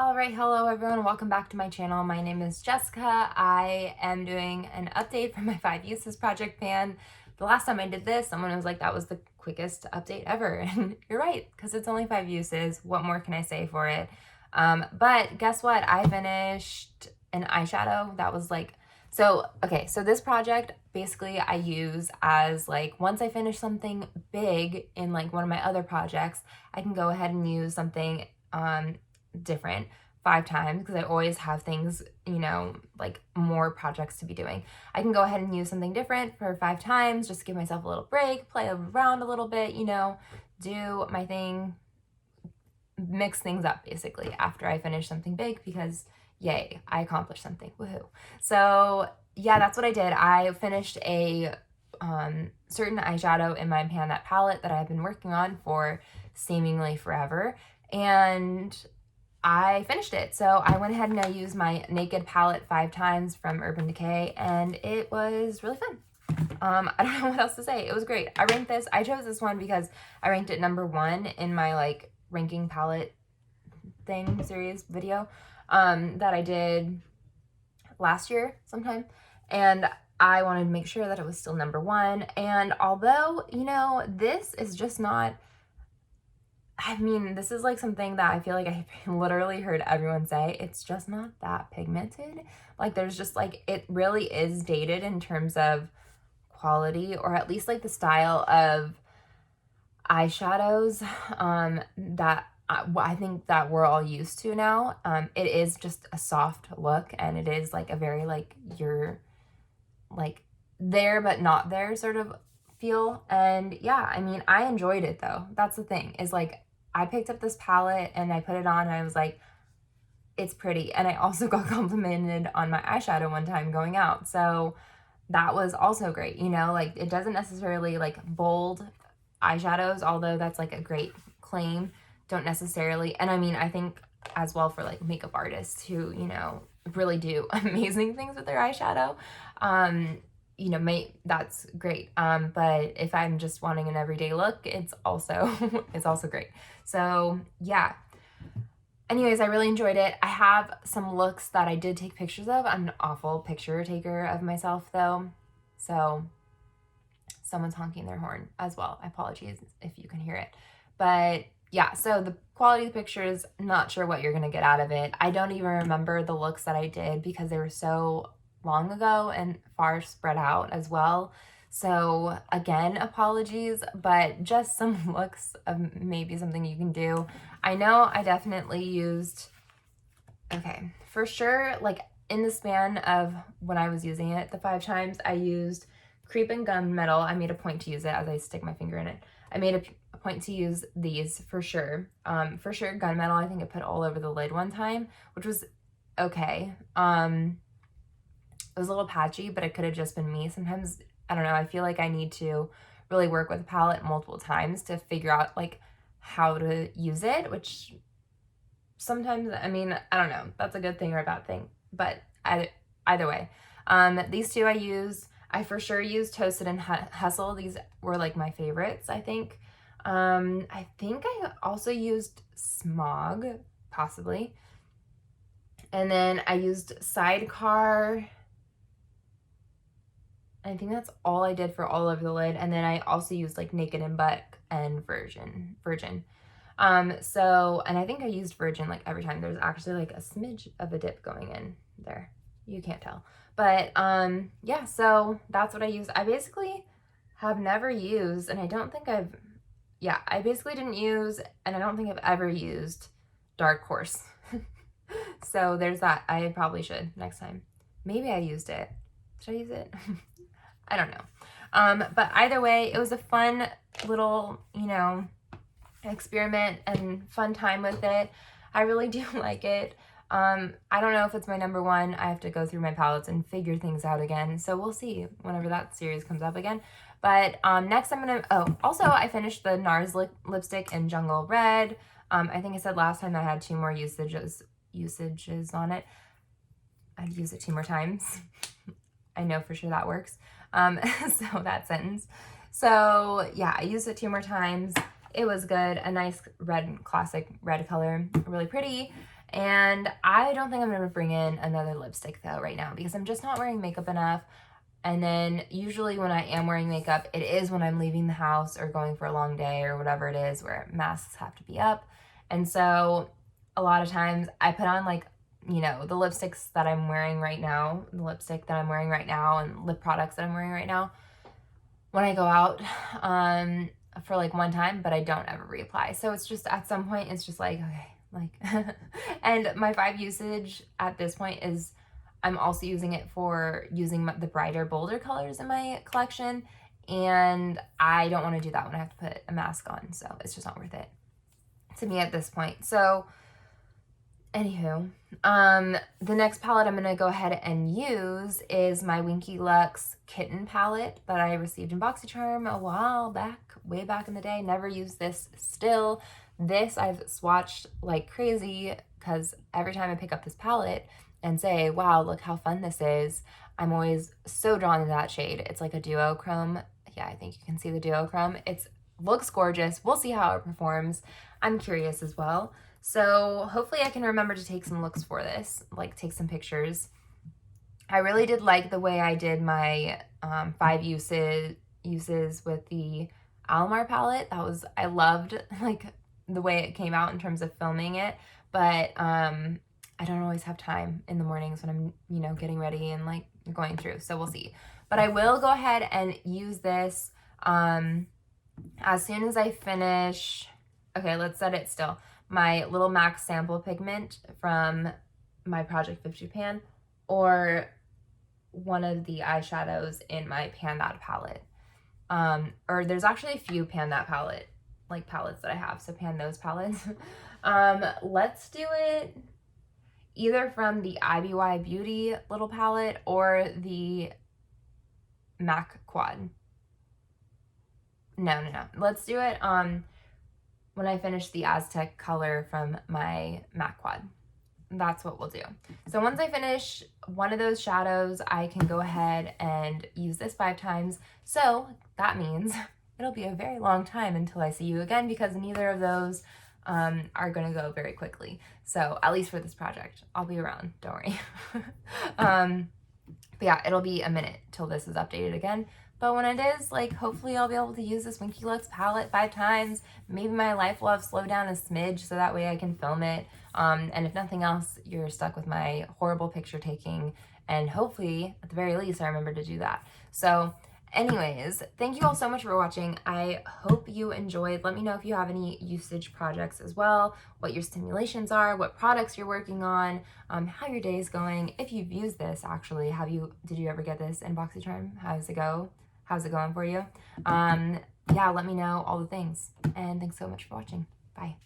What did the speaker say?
All right, hello everyone, welcome back to my channel. My name is Jessica. I am doing an update for my 5 uses project pan. The last time I did this, someone was like, that was the quickest update ever. And you're right, because it's only 5 uses. What more can I say for it? But guess what? I finished an eyeshadow that was like, so this project basically I use as like, once I finish something big in like one of my other projects, I can go ahead and use something different 5 times because I always have things, like more projects to be doing. I can go ahead and use something different for 5 times, just give myself a little break, play around a little bit, do my thing, mix things up basically after I finish something big because yay, I accomplished something, woohoo. So yeah, that's what I did. I finished a certain eyeshadow in my pan, that palette that I've been working on for seemingly forever, and I finished it. So I went ahead and I used my Naked palette 5 times from Urban Decay, and it was really fun. I don't know what else to say. It was great. I chose this one because I ranked it number 1 in my like ranking palette thing series video that I did last year sometime. And I wanted to make sure that it was still number 1. And although, this is just not, this is like something that I feel like I literally heard everyone say, it's just not that pigmented. Like there's just like, it really is dated in terms of quality, or at least like the style of eyeshadows that I think that we're all used to now. It is just a soft look, and it is like a very like, you're like there but not there sort of feel. And yeah, I enjoyed it though. That's the thing, is like I picked up this palette and I put it on and I was like, it's pretty. And I also got complimented on my eyeshadow one time going out, so that was also great. Like it doesn't necessarily like bold eyeshadows, although that's like a great claim, don't necessarily, and I think as well for like makeup artists who really do amazing things with their eyeshadow, that's great. But if I'm just wanting an everyday look, it's also it's also great. So yeah, anyways, I really enjoyed it. I have some looks that I did take pictures of. I'm an awful picture taker of myself though, so someone's honking their horn as well. I apologize if you can hear it. But yeah, so the quality of the pictures, not sure what you're gonna get out of it. I don't even remember the looks that I did because they were so long ago and far spread out as well. So again, apologies, but just some looks of maybe something you can do. I know I definitely used, okay, for sure, like in the span of when I was using it, the 5 times, I used Creep and Gunmetal. I made a point to use it as I stick my finger in it. I made a point to use these for sure. For sure, Gunmetal, I think I put all over the lid one time, which was okay. It was a little patchy, but it could have just been me. Sometimes, I don't know, I feel like I need to really work with a palette multiple times to figure out like how to use it, which sometimes, I don't know, that's a good thing or a bad thing, but either way. These two I for sure used Toasted and Hustle. These were like my favorites, I think. I think I also used Smog, possibly. And then I used Sidecar. I think that's all I did for all over the lid. And then I also used like Naked and Butt and Virgin. So, and I think I used Virgin like every time. There's actually like a smidge of a dip going in there. You can't tell. But yeah, so that's what I used. I basically have never used, and I don't think I basically didn't use, and I don't think I've ever used Dark Horse. So there's that. I probably should next time. Maybe I used it. Should I use it? I don't know. But either way, it was a fun little, experiment and fun time with it. I really do like it. I don't know if it's my number 1. I have to go through my palettes and figure things out again. So we'll see whenever that series comes up again. But next I'm going to, also I finished the NARS lipstick in Jungle Red. I think I said last time I had 2 more usages on it. I'd use it 2 more times. I know for sure that works. So that sentence. So yeah, I used it 2 more times. It was good. A nice red, classic red color, really pretty. And I don't think I'm gonna bring in another lipstick though right now because I'm just not wearing makeup enough. And then usually when I am wearing makeup, it is when I'm leaving the house or going for a long day or whatever it is where masks have to be up. And so a lot of times I put on like, you know, the lipsticks that I'm wearing right now, the lipstick that I'm wearing right now and lip products that I'm wearing right now when I go out for like one time, but I don't ever reapply. So it's just at some point, it's just like, okay, like, and my 5 usage at this point is I'm also using it for using the brighter, bolder colors in my collection. And I don't want to do that when I have to put a mask on. So it's just not worth it to me at this point. So anywho, the next palette I'm going to go ahead and use is my Winky Lux Kitten palette that I received in BoxyCharm a while back, way back in the day. Never used this still. This I've swatched like crazy because every time I pick up this palette and say, wow, look how fun this is, I'm always so drawn to that shade. It's like a duochrome. Yeah, I think you can see the duochrome. It looks gorgeous. We'll see how it performs. I'm curious as well. So hopefully I can remember to take some looks for this, like take some pictures. I really did like the way I did my 5 uses with the Almar palette. I loved like the way it came out in terms of filming it, but I don't always have time in the mornings when I'm, you know, getting ready and like going through, so we'll see. But I will go ahead and use this as soon as I finish. Okay, let's set it still. My Little Max sample pigment from my Project 50 pan, or one of the eyeshadows in my Pan That palette. Or there's actually a few Pan That palettes that I have, so pan those palettes. Let's do it either from the IBY Beauty little palette or the MAC Quad. No. Let's do it when I finish the Aztec color from my MAC Quad. That's what we'll do. So once I finish one of those shadows, I can go ahead and use this 5 times. So that means it'll be a very long time until I see you again because neither of those are going to go very quickly. So at least for this project, I'll be around. Don't worry. But yeah, it'll be a minute till this is updated again. But when it is, like, hopefully I'll be able to use this Winky Lux palette 5 times. Maybe my life will have slowed down a smidge so that way I can film it. And if nothing else, you're stuck with my horrible picture taking. And hopefully, at the very least, I remember to do that. So anyways, thank you all so much for watching. I hope you enjoyed. Let me know if you have any usage projects as well, what your stimulations are, what products you're working on, how your day is going. If you've used this, actually, did you ever get this in BoxyCharm? How's it go? How's it going for you? Yeah, let me know all the things. And thanks so much for watching. Bye.